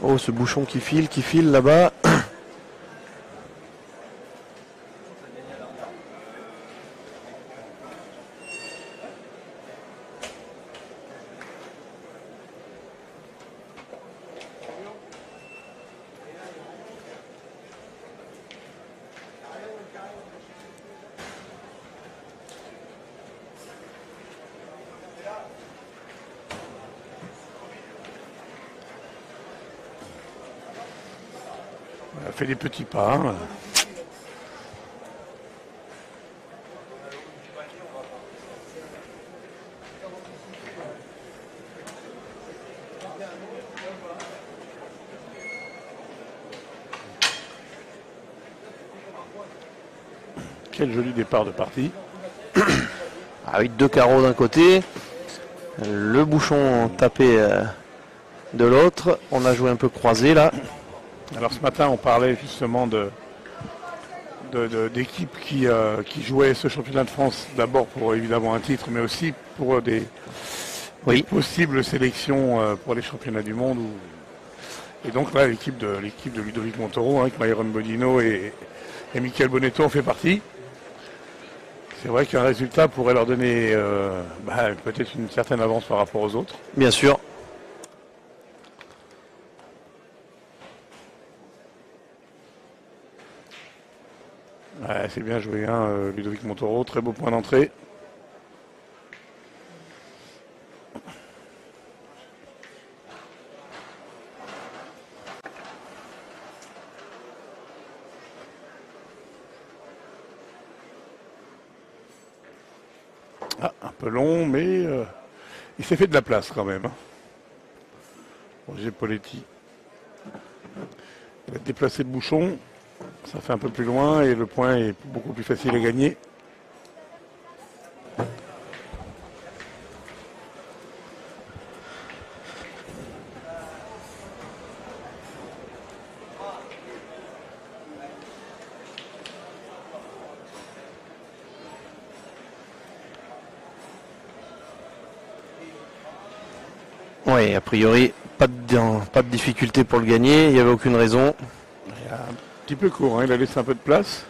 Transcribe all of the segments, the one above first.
Oh, ce bouchon qui file là-bas. Elle fait des petits pas. Hein. Quel joli départ de partie. Ah oui, 2 carreaux d'un côté. Le bouchon tapé de l'autre. On a joué un peu croisé là. Alors ce matin, on parlait justement d'équipes qui jouaient ce championnat de France, d'abord pour évidemment un titre, mais aussi pour des possibles sélections pour les championnats du monde. Et donc là, l'équipe de Ludovic Montoro, avec Myron Bodino et Michael Bonetto en fait partie. C'est vrai qu'un résultat pourrait leur donner peut-être une certaine avance par rapport aux autres. Bien sûr. Ouais, c'est bien joué, hein, Ludovic Montoro, très beau point d'entrée. Ah, un peu long, mais il s'est fait de la place quand même. Hein. Roger Poletti. Il a déplacé le bouchon. Ça fait un peu plus loin et le point est beaucoup plus facile à gagner. Oui, a priori, pas de difficulté pour le gagner. Il n'y avait aucune raison. Petit peu court, hein, il a laissé un peu de place.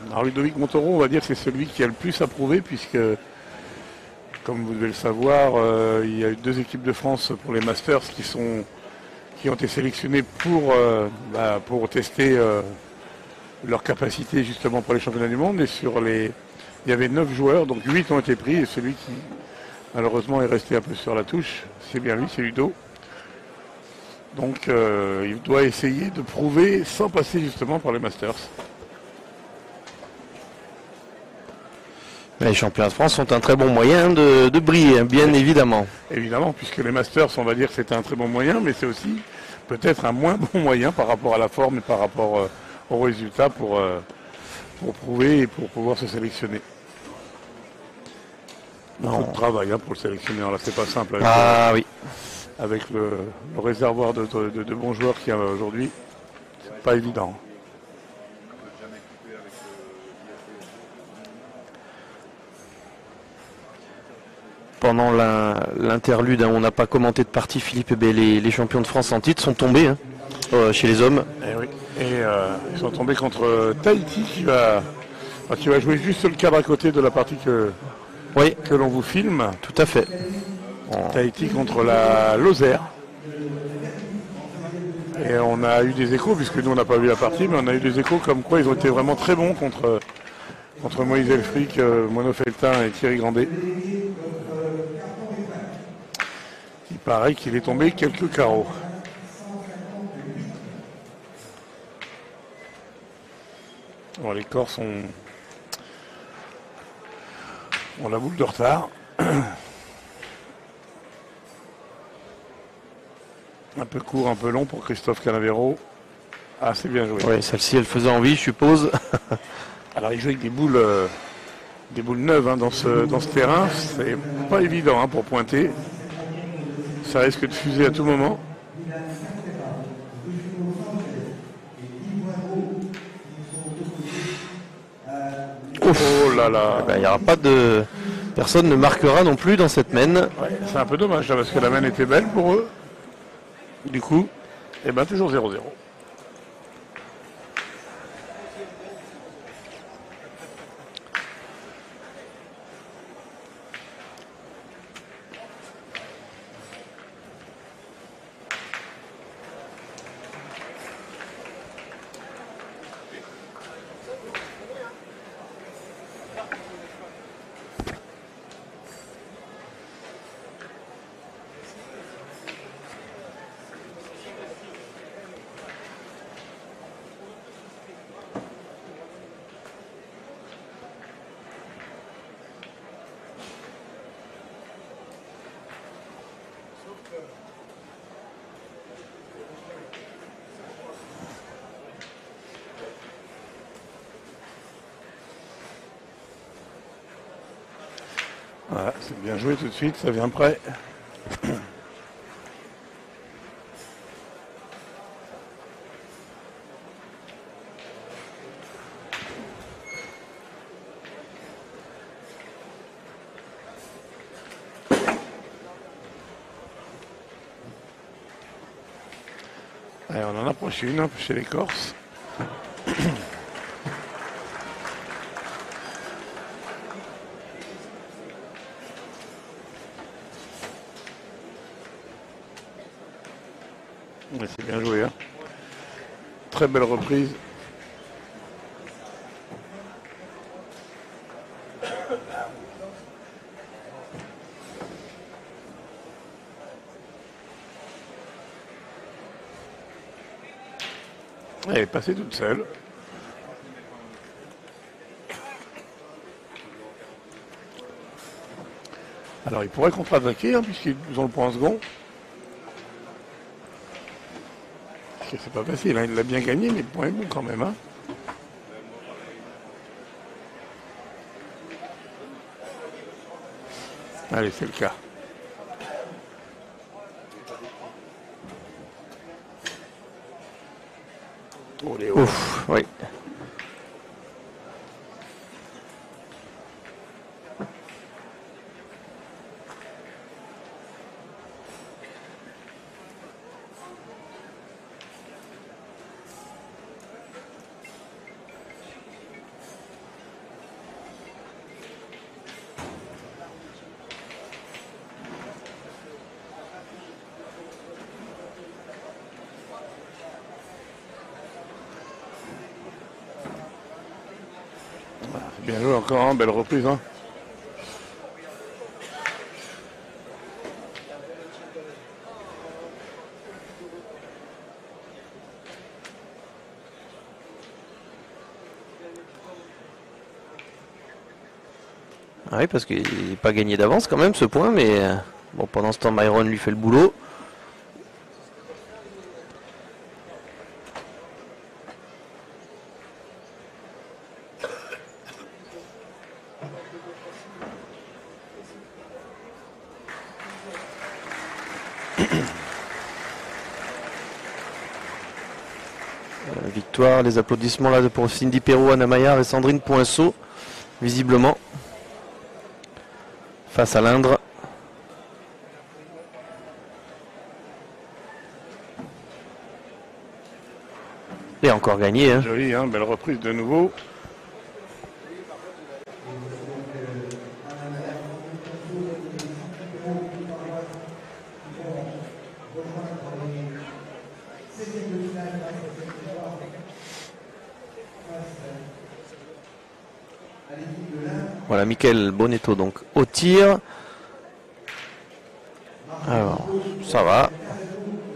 Alors Ludovic Montoro, on va dire que c'est celui qui a le plus à prouver puisque, comme vous devez le savoir, il y a eu 2 équipes de France pour les Masters qui ont été sélectionnées pour tester leur capacité justement pour les championnats du monde. Et il y avait 9 joueurs, donc 8 ont été pris et celui qui malheureusement est resté un peu sur la touche, c'est bien lui, c'est Ludo. Donc il doit essayer de prouver sans passer justement par les Masters. Les championnats de France sont un très bon moyen de briller, bien évidemment. Évidemment, puisque les Masters, on va dire que c'est un très bon moyen, mais c'est aussi peut-être un moins bon moyen par rapport à la forme et par rapport aux résultats pour prouver et pour pouvoir se sélectionner. Beaucoup de travail pour le sélectionneur, là c'est pas simple. Oui. Avec le réservoir de bons joueurs qu'il y a aujourd'hui, c'est pas évident. Pendant l'interlude, on n'a pas commenté de partie, Philippe, les champions de France en titre sont tombés chez les hommes. Et oui. Et ils sont tombés contre Tahiti qui va jouer juste le cadre à côté de la partie que l'on vous filme. Tout à fait. Tahiti contre la Lozère. Et on a eu des échos, puisque nous on n'a pas vu la partie, mais on a eu des échos comme quoi ils ont été vraiment très bons contre Moïse Elfric, Mono Feltin et Thierry Grandet. Il paraît qu'il est tombé quelques carreaux. Bon, les Corses ont la boule de retard. Un peu court, un peu long pour Christophe Canavero. Ah, c'est bien joué. Oui, celle-ci, elle faisait envie, je suppose. Alors, il joue avec des boules neuves dans ce terrain. C'est pas évident pour pointer. Ça risque de fuser à tout moment. Oh là là. Il n'y aura pas de... Personne ne marquera non plus dans cette mène. Ouais, c'est un peu dommage, là, parce que la mène était belle pour eux. Du coup, Et bien toujours 0-0. Voilà, c'est bien joué tout de suite, ça vient prêt. Allez, on en approche une chez les Corses. C'est bien joué, hein. Très belle reprise. Elle est passée toute seule. Alors il pourrait contre-attaquer, hein, puisqu'ils ont le point en second. C'est pas facile, hein. Il l'a bien gagné, mais le point est bon quand même, hein. Allez, c'est le cas. Ouf, oui. Bien joué encore, hein, belle reprise, hein. Oui, parce qu'il n'est pas gagné d'avance quand même ce point, mais bon, pendant ce temps, Myron lui fait le boulot. Victoire, les applaudissements là pour Cindy Perrault, Anna Maillard et Sandrine Poinceau, visiblement, face à l'Indre. Et encore gagné. Hein. Joli, hein, belle reprise de nouveau. Voilà, Mickaël Bonetto donc au tir. Alors, ça va.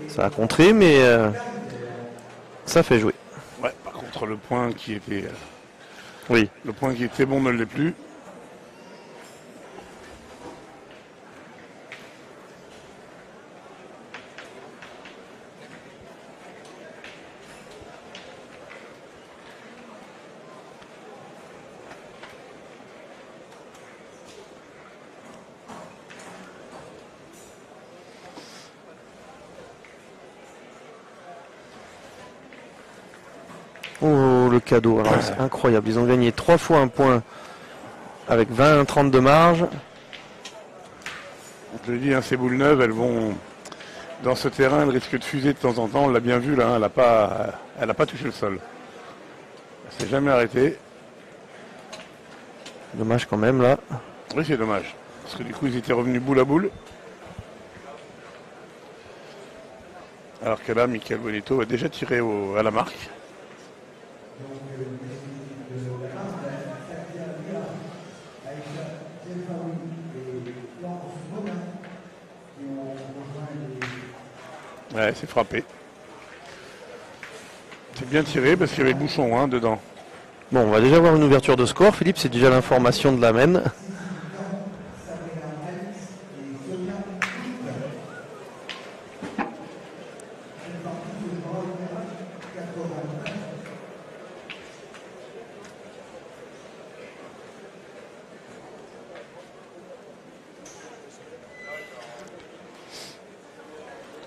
Ça a contré, mais ça fait jouer. Ouais, par contre, le point qui était... oui. Le point qui était bon ne l'est plus. Oh, le cadeau, alors c'est incroyable. Ils ont gagné 3 fois un point avec 20-30 de marge. Je le dis, hein, ces boules neuves, elles vont Dans ce terrain, elle risque de fuser de temps en temps. On l'a bien vu là, hein, elle n'a pas touché le sol. Elle s'est jamais arrêtée. Dommage quand même là. Oui, c'est dommage. Parce que du coup, ils étaient revenus boule à boule. Alors que là, Michael Bonito a déjà tiré à la marque. Ouais, c'est frappé. C'est bien tiré parce qu'il y avait le bouchon hein, dedans. Bon, on va déjà voir une ouverture de score. Philippe, c'est déjà l'information de la mène.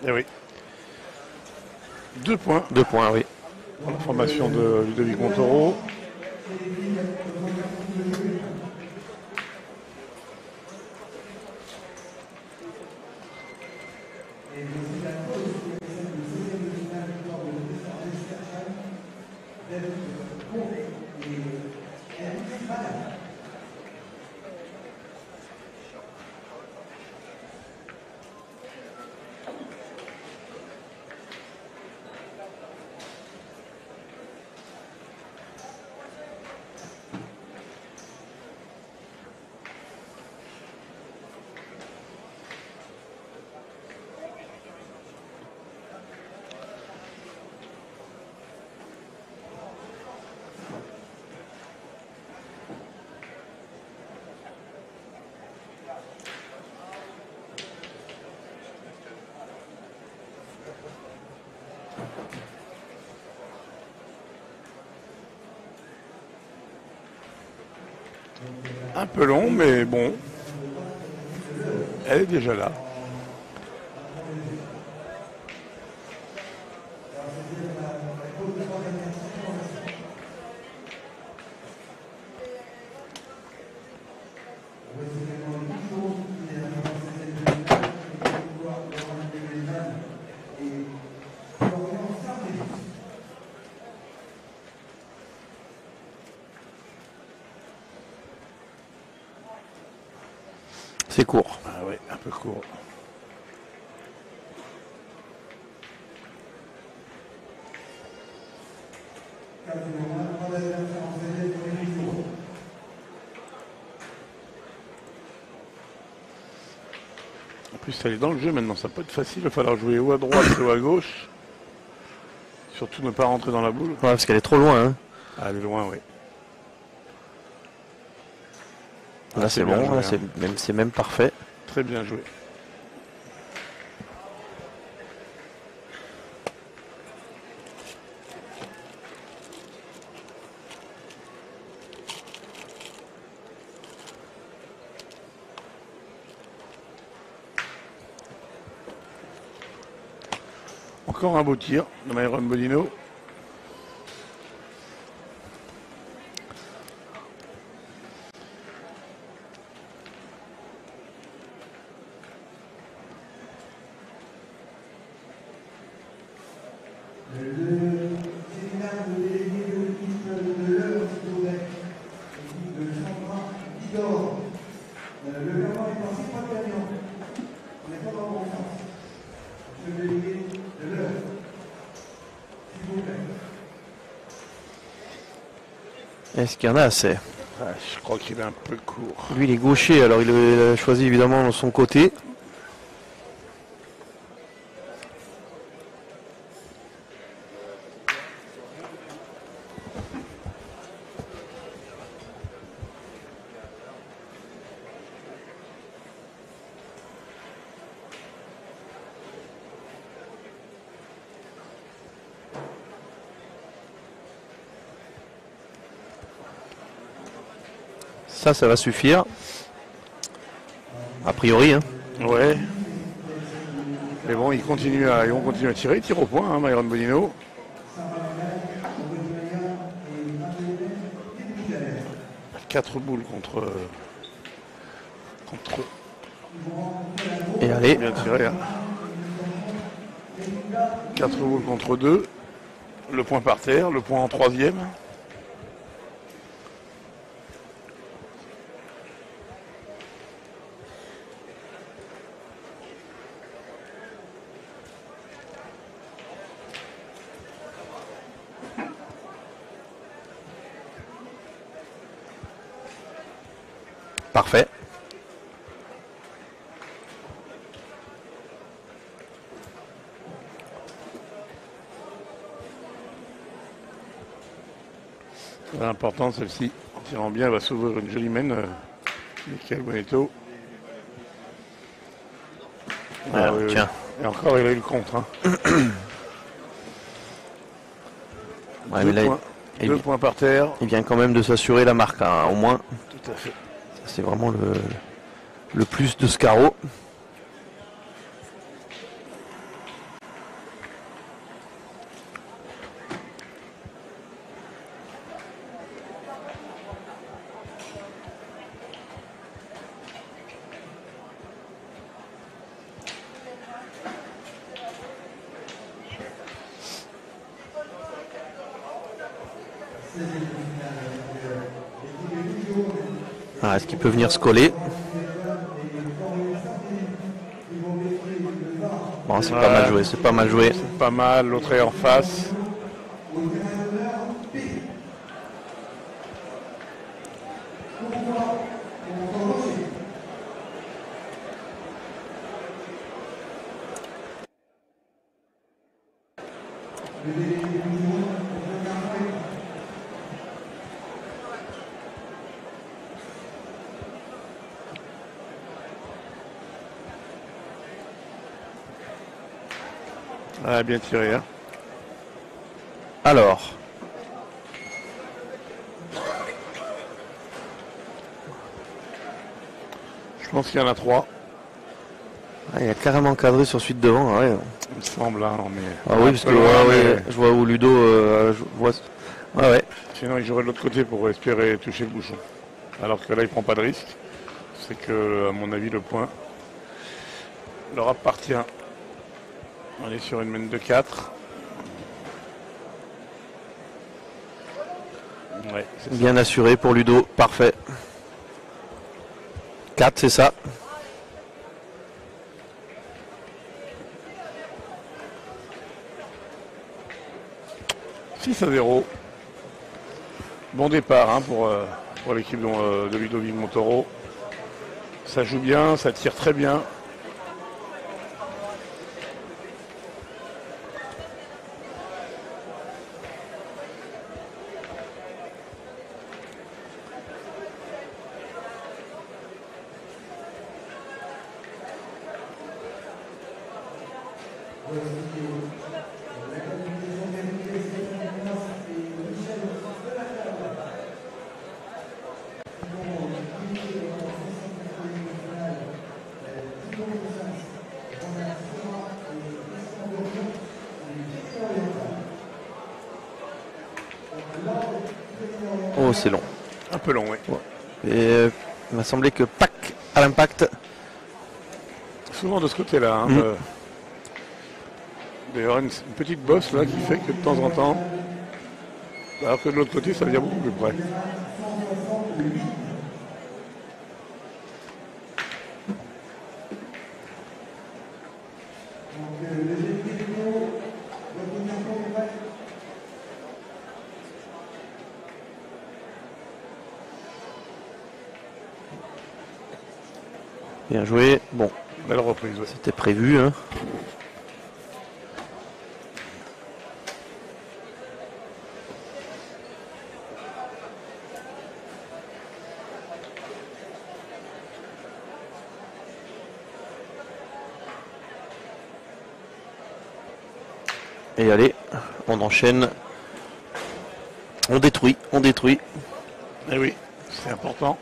Eh oui. 2 points. 2 points, oui. Pour la formation de Ludovic Montoro. Un peu long, mais bon. Elle est déjà là. C'est court. Ah oui, un peu court. En plus, elle est dans le jeu maintenant, ça peut être facile. Il va falloir jouer ou à droite ou à gauche. Surtout ne pas rentrer dans la boule. Ouais, parce qu'elle est trop loin. Hein. Ah, elle est loin, oui. Là, c'est bon. Joué, Là, hein. c'est même parfait. Très bien joué. Encore un beau tir de Myron Bodino. Est-ce qu'il y en a assez? Ah, je crois qu'il est un peu court. Lui, il est gaucher, alors il a choisi évidemment son côté. Ça va suffire. A priori. Hein. Ouais. Mais bon, ils vont continuer à tirer. Ils tirent au point, hein, Myron Bonino. Quatre boules contre. Et allez. Bien tiré. Hein. 4 boules contre 2. Le point par terre, le point en troisième. Parfait. L'important celle-ci, en tirant bien, elle va s'ouvrir une jolie main. Michael Bonetto. Ah, oui, tiens. Et encore, il a eu le contre. Hein. Ouais, deux points par terre. Il vient quand même de s'assurer la marque, hein, au moins. Tout à fait. C'est vraiment le plus de ce carreau. Ah, est-ce qu'il peut venir se coller? Bon, c'est pas mal joué, c'est pas mal joué. C'est pas mal, l'autre est en face. Ah, bien tiré. Hein. Alors. Je pense qu'il y en a 3. Ah, il a carrément cadré sur celui de devant. Ouais. Il me semble. Hein, mais... Ah oui, parce que je vois où Ludo. Je vois... ouais. Sinon, il jouerait de l'autre côté pour espérer toucher le bouchon. Alors que là, il prend pas de risque. C'est que, à mon avis, le point leur appartient. On est sur une main de 4. Ouais, bien assuré pour Ludo, parfait. 4, c'est ça. « 6-0. Bon départ hein, pour l'équipe de Ludovic Montoro. Ça joue bien, ça tire très bien. Oh, c'est long. Un peu long, oui. Ouais. Et il m'a semblé que pack à l'impact. Souvent de ce côté-là. Hein, D'ailleurs, une petite bosse là qui fait que de temps en temps, alors que de l'autre côté, ça vient beaucoup plus près. Bien joué. Bon, belle reprise. Ouais. C'était prévu. Hein. Et allez, on enchaîne. On détruit, on détruit. Eh oui, c'est important.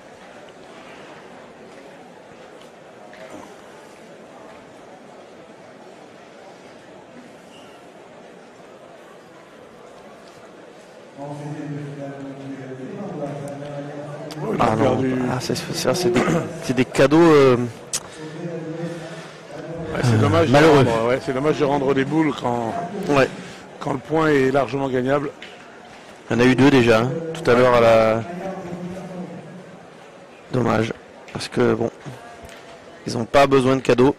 Ah non, ah, c'est des cadeaux. Ouais, c'est dommage, malheureux. C'est dommage de rendre des boules Ouais. quand le point est largement gagnable. Il y en a eu 2 déjà, hein, tout à l'heure à la... Dommage, parce que bon, ils n'ont pas besoin de cadeaux.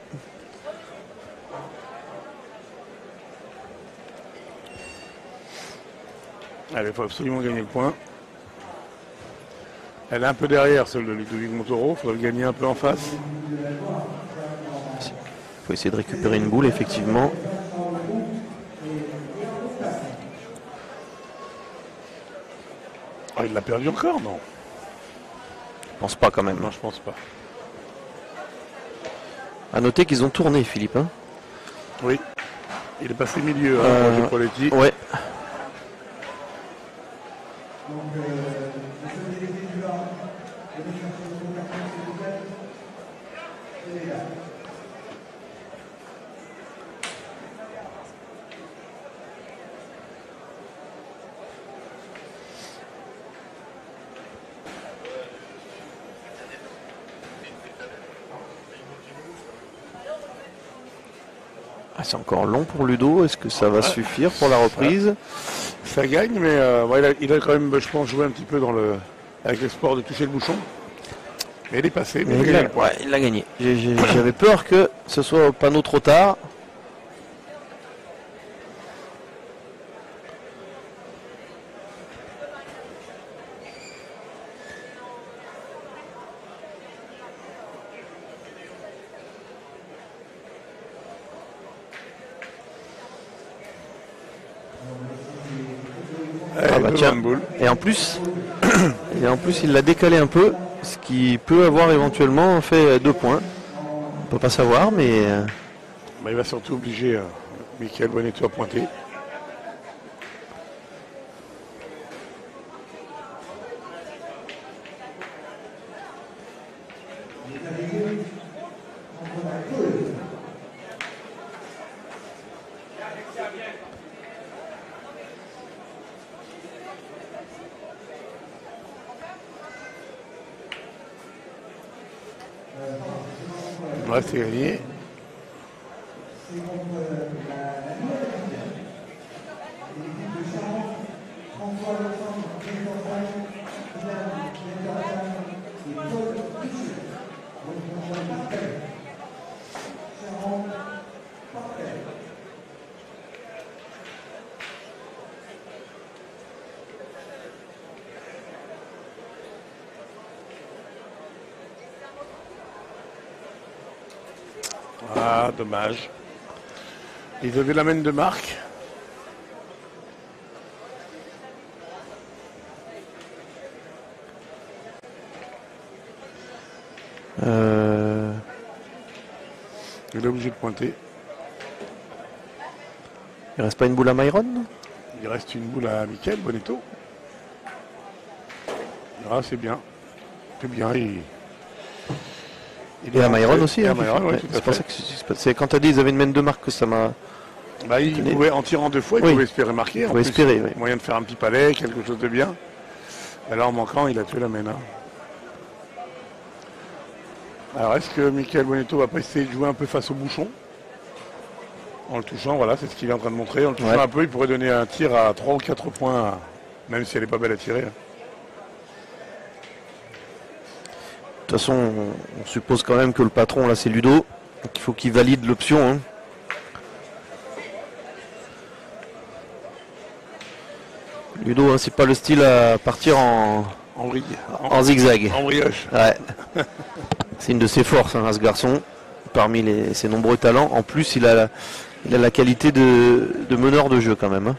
Allez, il faut absolument gagner le point. Elle est un peu derrière celle de Ludovic Montoro, il faudrait le gagner un peu en face. Il faut essayer de récupérer une boule, effectivement. Ah, il l'a perdu encore, non? Je pense pas quand même. Non, je pense pas. À noter qu'ils ont tourné, Philippe. Hein. Oui. Il est passé milieu, hein, Poletti. Ouais. Ah, c'est encore long pour Ludo. Est-ce que ça va suffire pour la reprise? Ça gagne, mais il a quand même, je pense, joué un petit peu avec l'espoir de toucher le bouchon. Mais il est passé, mais il l'a gagné. J'avais peur que ce soit au panneau trop tard. Ah bah tiens. Et en plus, il l'a décalé un peu, ce qui peut avoir éventuellement fait 2 points. On peut pas savoir, mais... Bah, il va surtout obliger Michael Bonetto à pointer. Ouais, c'est gagné. Ah, dommage. Ils avaient la main de marque. Il est obligé de pointer. Il reste pas une boule à Myron? Il reste une boule à Michael Bonetto. Ah, c'est bien. C'est bien. Et à Myron aussi. Hein, ouais, c'est pour ça que c'est quand tu as dit qu'ils avaient une main de marque que ça m'a... Bah, il pouvait, en tirant 2 fois, il pouvait espérer marquer. Il pouvait espérer, oui. Moyen de faire un petit palais, quelque chose de bien. Et là, en manquant, il a tué la main. Hein. Alors, est-ce que Michael Bonetto va pas essayer de jouer un peu face au bouchon? En le touchant, voilà, c'est ce qu'il est en train de montrer. En le touchant un peu, il pourrait donner un tir à 3 ou 4 points, même si elle n'est pas belle à tirer. Hein. De toute façon, on suppose quand même que le patron, là, c'est Ludo. Donc il faut qu'il valide l'option. Hein. Ludo, hein, c'est pas le style à partir en zigzag. En brioche. Ouais. C'est une de ses forces, hein, ce garçon. Parmi ses nombreux talents. En plus, il a la qualité de meneur de jeu quand même. Hein.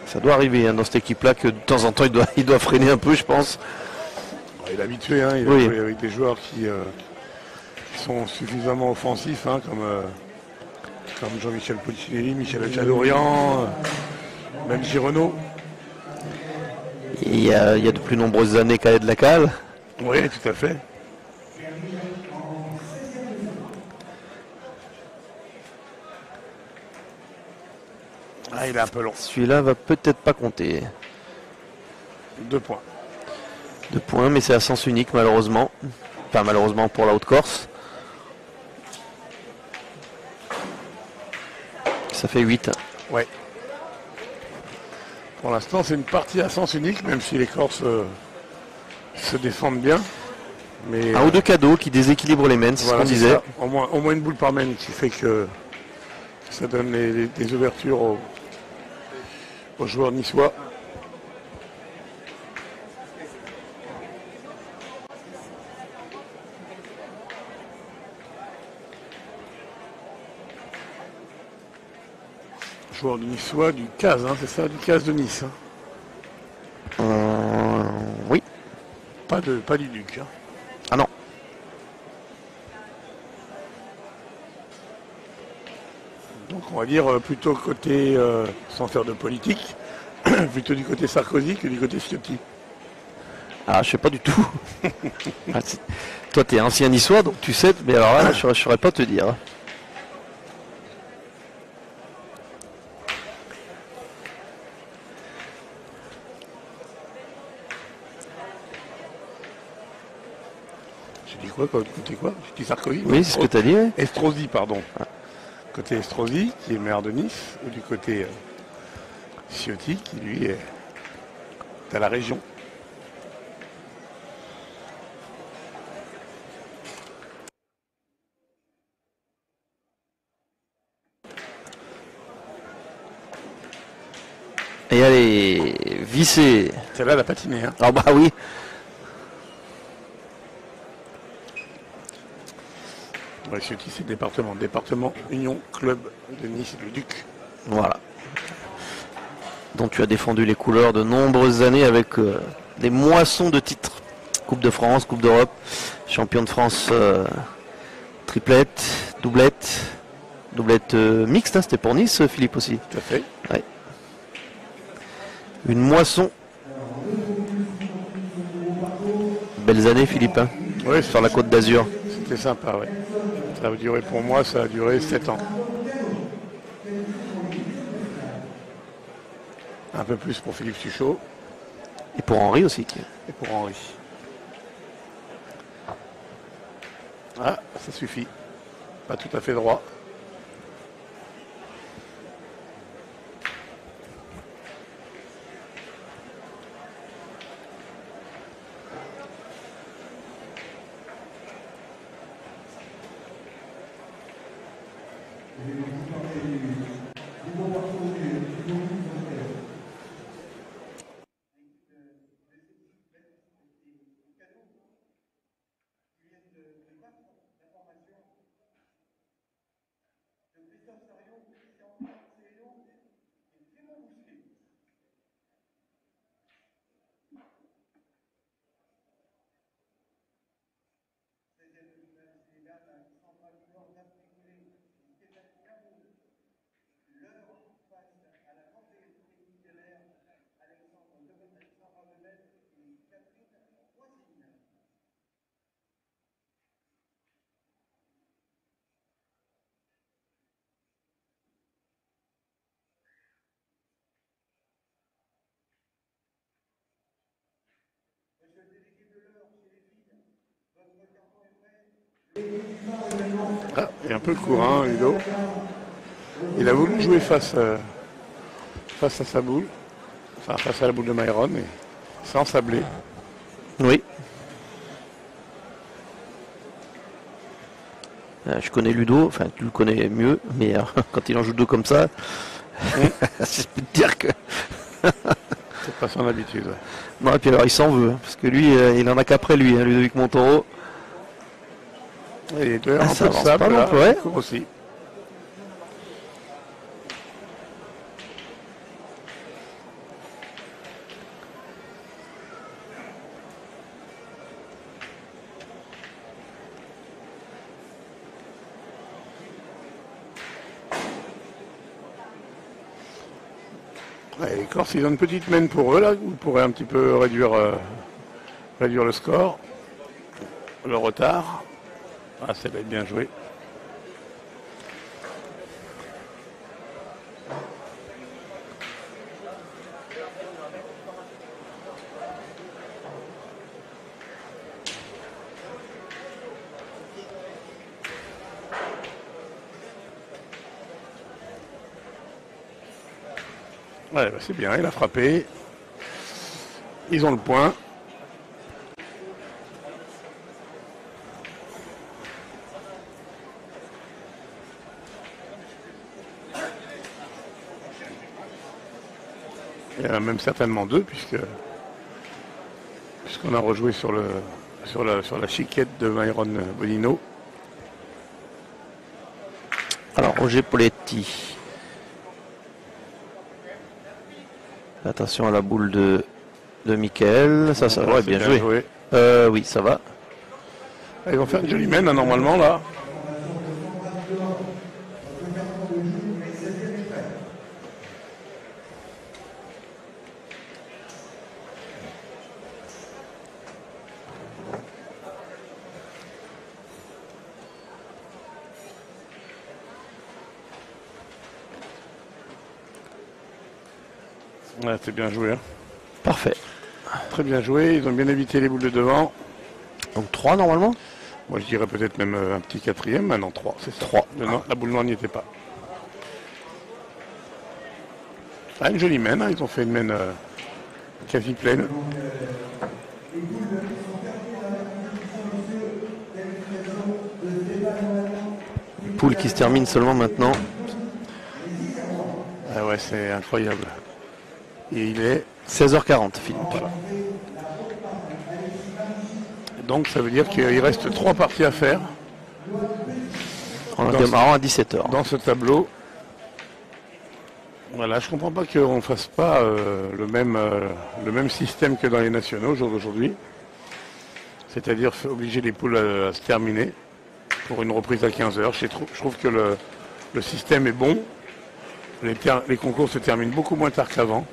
Ça doit arriver hein, dans cette équipe-là que de temps en temps il doit freiner un peu, je pense. Il est habitué, hein, il a joué avec des joueurs qui sont suffisamment offensifs, hein, comme Jean-Michel Polichinelli, Michel Tchadorian, même Girono. Il y a de plus nombreuses années Khaled Lacal. Oui, tout à fait. Ah, il est un peu long. Celui-là va peut-être pas compter. 2 points. 2 points, mais c'est à sens unique malheureusement. Enfin malheureusement pour la Haute-Corse. Ça fait 8. Ouais. Pour l'instant, c'est une partie à sens unique, même si les Corses se défendent bien. Mais, un ou deux cadeaux qui déséquilibrent les mains, c'est voilà, ce qu'on disait. Ça. Au moins une boule par main qui fait que ça donne des ouvertures aux joueurs niçois. Joueur de niçois du CAS, hein, c'est ça, du CAS de Nice. Hein. Oui. Pas du Duc. Hein. Ah non. Donc on va dire plutôt côté, sans faire de politique, plutôt du côté Sarkozy que du côté Ciotti. Ah, je sais pas du tout. Toi, tu es ancien niçois, donc tu sais, mais alors là, je ne saurais pas te dire. J'ai dit quoi, côté quoi? J'ai dit Sarkozy? Oui, c'est ce que tu as dit. Oui. Estrosi, pardon. Ah. Côté Estrosi, qui est maire de Nice, ou du côté Ciotti, qui lui est à la région. Et allez, vissé. Celle-là, elle a patiné. Hein. Ah bah oui. Ouais, Ciotti, c'est département. Département Union Club de Nice, le Duc. Voilà. Dont tu as défendu les couleurs de nombreuses années avec des moissons de titres. Coupe de France, Coupe d'Europe, champion de France triplette, doublette mixte, hein, c'était pour Nice, Philippe aussi. Tout à fait. Ouais. Une moisson. Belles années, Philippe, hein, ouais, sur la Côte d'Azur. C'était sympa, oui. Ça a duré pour moi, ça a duré 7 ans. Un peu plus pour Philippe Suchot. Et pour Henri aussi. Et pour Henri. Ah, ça suffit. Pas tout à fait droit. Ah, il est un peu court, hein, Ludo. Il a voulu jouer face à sa boule, enfin face à la boule de Myron, et sans sabler. Oui. Je connais Ludo, enfin tu le connais mieux, mais quand il en joue deux comme ça, je peux te dire que... C'est pas son habitude. Ouais. Non, et puis alors il s'en veut, parce que lui, il en a qu'après lui, hein, Ludovic Montoro. Et d'ailleurs, un peu de avance sable, pas, là, donc, ouais. aussi. Ouais, les Corses, ils ont une petite main pour eux, là. Vous pourrez un petit peu réduire le score, le retard. Ah, ça va être bien joué. Ouais, bah c'est bien, il a frappé. Ils ont le point. Il y en a même certainement deux, puisqu'on a rejoué sur la chiquette de Myron Bonino. Alors, Roger Poletti. Attention à la boule de Michael. Ça va, bien joué. Oui, ça va. Ils vont faire une jolie main, hein, normalement, là. Ouais, c'est bien joué. Hein. Parfait. Très bien joué. Ils ont bien évité les boules de devant. Donc 3 normalement. Moi je dirais peut-être même un petit quatrième. Non, 3, c'est ça. 3. Non, la boule noire n'y était pas. Ah, une jolie main. Hein. Ils ont fait une main quasi pleine. Poule qui se termine seulement maintenant. Ah ouais, c'est incroyable. Et il est 16h40, Philippe. Voilà. Donc ça veut dire qu'il reste 3 parties à faire. En démarrant à 17h. Dans ce tableau. Voilà, je comprends pas qu'on ne fasse pas le même système que dans les nationaux au jour d'aujourd'hui. C'est-à-dire obliger les poules à se terminer pour une reprise à 15h. Je trouve que le système est bon. Les concours se terminent beaucoup moins tard qu'avant.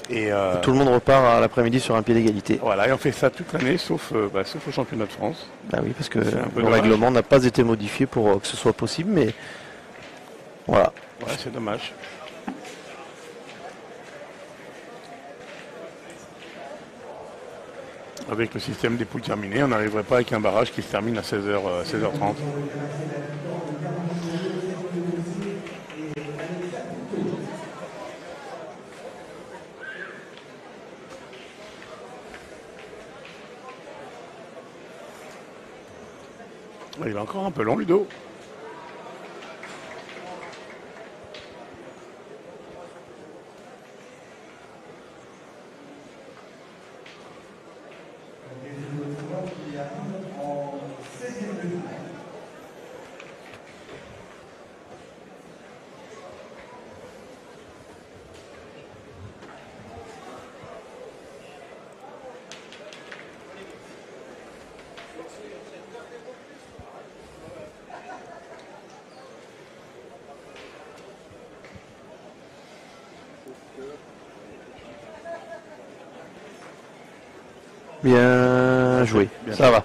Et tout le monde repart à l'après-midi sur un pied d'égalité. Voilà, et on fait ça toute l'année, sauf au championnat de France. Bah oui, parce que le règlement n'a pas été modifié pour que ce soit possible, mais voilà. Ouais, c'est dommage. Avec le système des poules terminées, on n'arriverait pas avec un barrage qui se termine à 16h30. Il est encore un peu long, Ludo. Bien joué, bien ça va.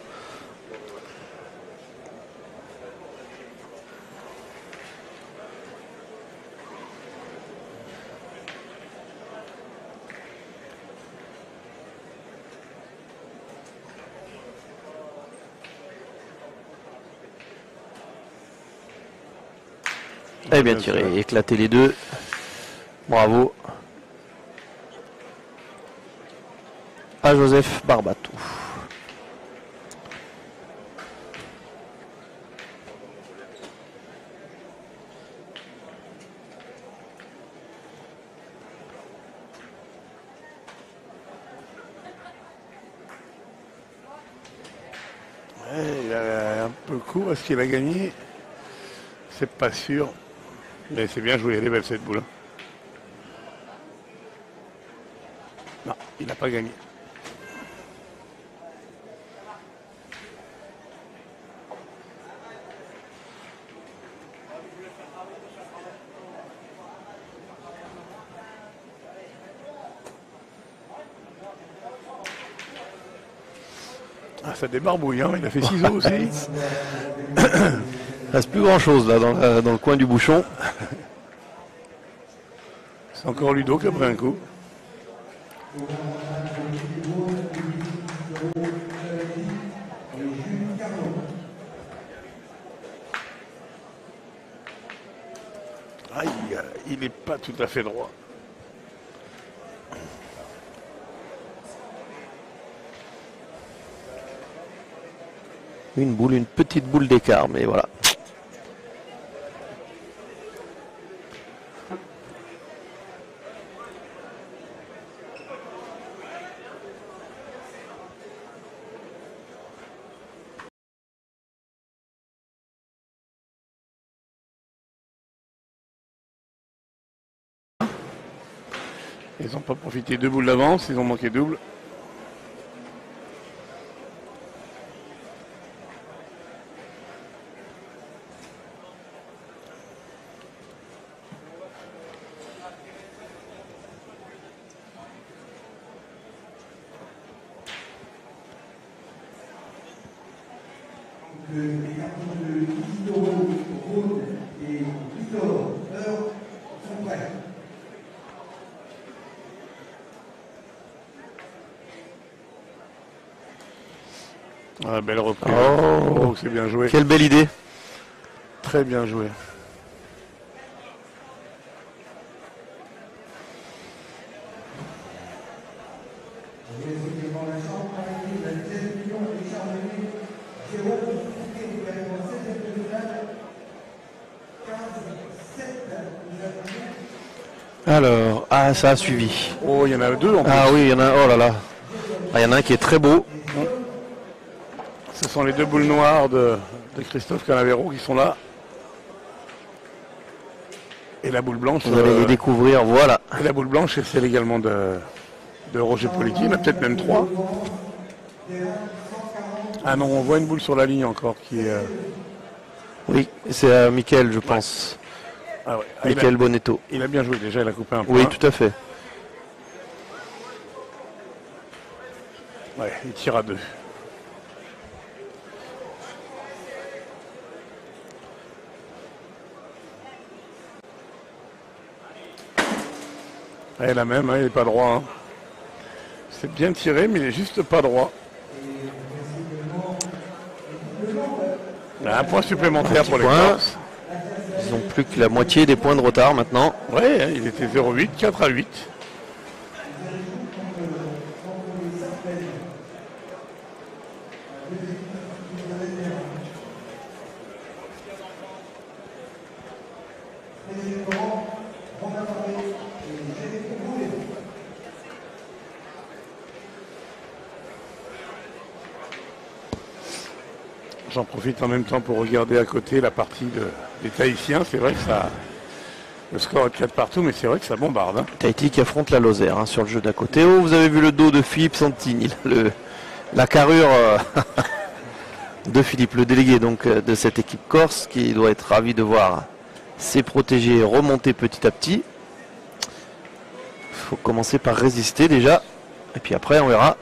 Eh bien tiré, éclater les deux. Bravo. À Joseph Barbatou. Ouais, il a un peu court. Est-ce qu'il a gagné? C'est pas sûr. Mais c'est bien joué, elle est belle cette boule. Non, il n'a pas gagné. Ah, ça débarbouille, hein. Il a fait ciseaux aussi. Il reste plus grand chose là dans le coin du bouchon. C'est encore Ludo qui a pris un coup. Aïe, il n'est pas tout à fait droit. Une petite boule d'écart, mais voilà. Ils n'ont pas profité 2 boules d'avance, ils ont manqué double. Ah, belle reprise. Oh, c'est bien joué. Quelle belle idée. Très bien joué. Alors, ah, ça a suivi. Oh, il y en a 2 en plus. Ah oui, il y en a, oh là là. Ah, il y en a un qui est très beau. Ce sont les 2 boules noires de Christophe Canavero qui sont là. Et la boule blanche. Vous allez les découvrir, voilà. Et la boule blanche, c'est celle également de Roger Poletti. Il y en a peut-être même 3. Ah non, on voit une boule sur la ligne encore qui est. Oui, c'est à Mickaël, je pense. Ah ouais. Mickaël Bonetto. Il a bien joué déjà, il a coupé un point. Oui, tout à fait. Ouais, il tire à 2. Ouais, la même, hein, il n'est pas droit. Hein. C'est bien tiré, mais il n'est juste pas droit. Un point supplémentaire pour les Corses. Ils n'ont plus que la moitié des points de retard maintenant. Ouais, il était 0,8, 4 à 8. J'en profite en même temps pour regarder à côté la partie des Tahitiens. C'est vrai que ça, le score est de 4 partout, mais c'est vrai que ça bombarde. Hein. Tahiti qui affronte la Lozère hein, sur le jeu d'à côté. Oh, vous avez vu le dos de Philippe Santini, la carrure de Philippe, le délégué donc de cette équipe corse, qui doit être ravi de voir ses protégés remonter petit à petit. Il faut commencer par résister déjà, et puis après on verra.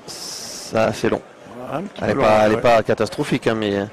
Ça, c'est long. Elle n'est pas catastrophique, hein, mais